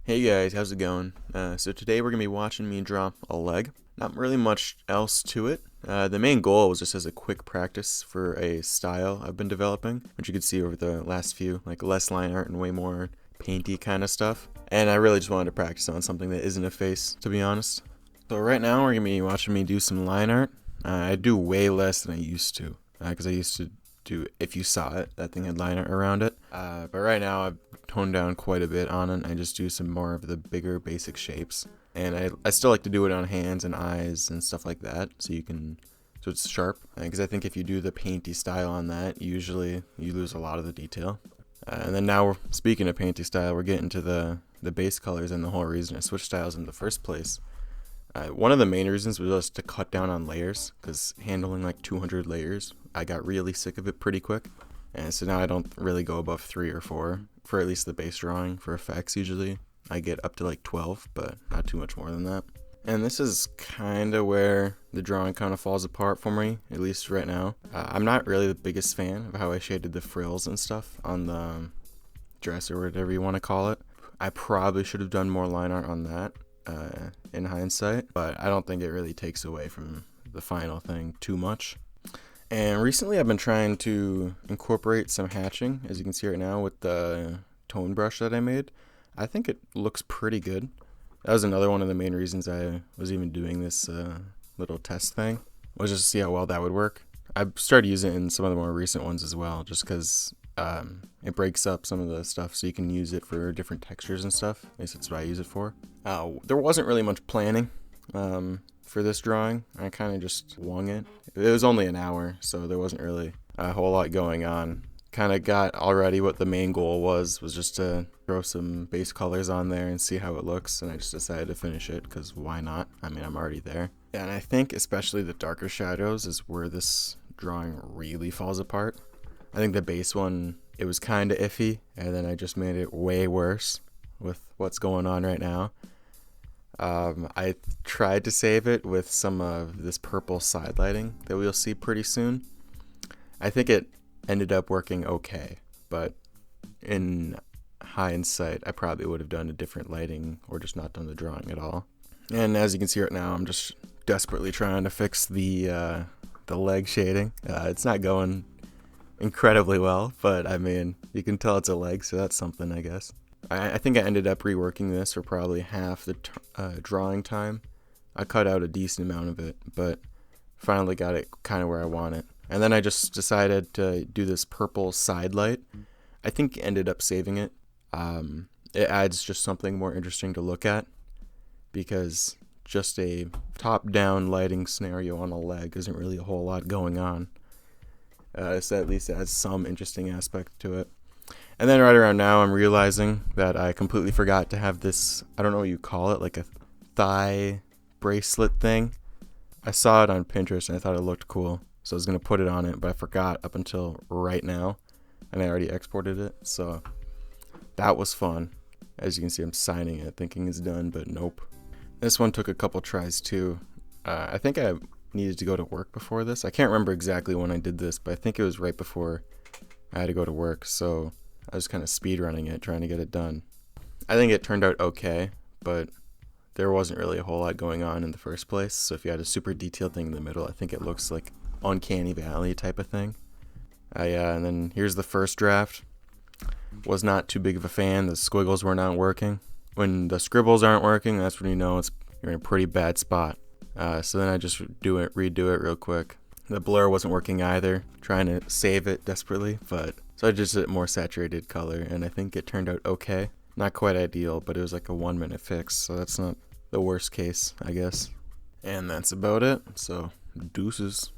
Hey guys, how's it going? So today we're going to be watching me draw a leg. Not really much else to it. The main goal was just as a quick practice for a style I've been developing, which you can see over the last few, like less line art and way more painty kind of stuff. And I really just wanted to practice on something that isn't a face, to be honest. So right now we're going to be watching me do some line art. I do way less than I used to, because I used to do, if you saw it, that thing had line art around it. But right now I've toned down quite a bit on it. I just do some more of the bigger basic shapes. And I still like to do it on hands and eyes and stuff like that, so it's sharp. Because I think if you do the painty style on that, usually you lose a lot of the detail. And then now, speaking of painty style, we're getting to the base colors, and the whole reason I switched styles in the first place. One of the main reasons was just to cut down on layers, because handling like 200 layers, I got really sick of it pretty quick. And so now I don't really go above 3 or 4 for at least the base drawing. For effects, usually I get up to like 12, but not too much more than that. And this is kind of where the drawing kind of falls apart for me, at least right now. I'm not really the biggest fan of how I shaded the frills and stuff on the dress, or whatever you want to call it. I probably should have done more line art on that in hindsight, but I don't think it really takes away from the final thing too much. And recently I've been trying to incorporate some hatching, as you can see right now with the tone brush that I made. I think it looks pretty good. That was another one of the main reasons I was even doing this little test thing, was just to see how well that would work. I've started using it in some of the more recent ones as well, just because it breaks up some of the stuff, so you can use it for different textures and stuff. At least that's what I use it for. There wasn't really much planning for this drawing. I kind of just wung it. It was only an hour, so there wasn't really a whole lot going on. Kind of got already what the main goal was just to throw some base colors on there and see how it looks, and I just decided to finish it because why not? I mean, I'm already there. And I think especially the darker shadows is where this drawing really falls apart. I think the base one, it was kind of iffy, and then I just made it way worse with what's going on right now. I tried to save it with some of this purple side lighting that we'll see pretty soon. I think it ended up working okay, but in hindsight, I probably would have done a different lighting or just not done the drawing at all. And as you can see right now, I'm just desperately trying to fix the leg shading. It's not going incredibly well, but I mean, you can tell it's a leg, so that's something, I guess. I think I ended up reworking this for probably half the drawing time. I cut out a decent amount of it, but finally got it kind of where I want it. And then I just decided to do this purple side light. I think ended up saving it. It adds just something more interesting to look at, because just a top-down lighting scenario on a leg isn't really a whole lot going on. So at least it adds some interesting aspect to it. And then right around now, I'm realizing that I completely forgot to have this, I don't know what you call it, like a thigh bracelet thing. I saw it on Pinterest and I thought it looked cool, so I was going to put it on it, but I forgot up until right now, and I already exported it, so that was fun. As you can see, I'm signing it thinking it's done, but nope. This one took a couple tries too. I think I needed to go to work before this. I can't remember exactly when I did this, but I think it was right before I had to go to work, so I was kind of speed running it, trying to get it done. I think it turned out okay, but there wasn't really a whole lot going on in the first place, so if you had a super detailed thing in the middle, I think it looks like Uncanny Valley type of thing. And then here's the first draft. Was not too big of a fan. The squiggles were not working. When the scribbles aren't working, that's when you know you're in a pretty bad spot. So then I just redo it real quick. The blur wasn't working either, trying to save it desperately, but so I just did a more saturated color, and I think it turned out okay. Not quite ideal, but it was like a 1-minute fix, so that's not the worst case, I guess. And that's about it, so deuces.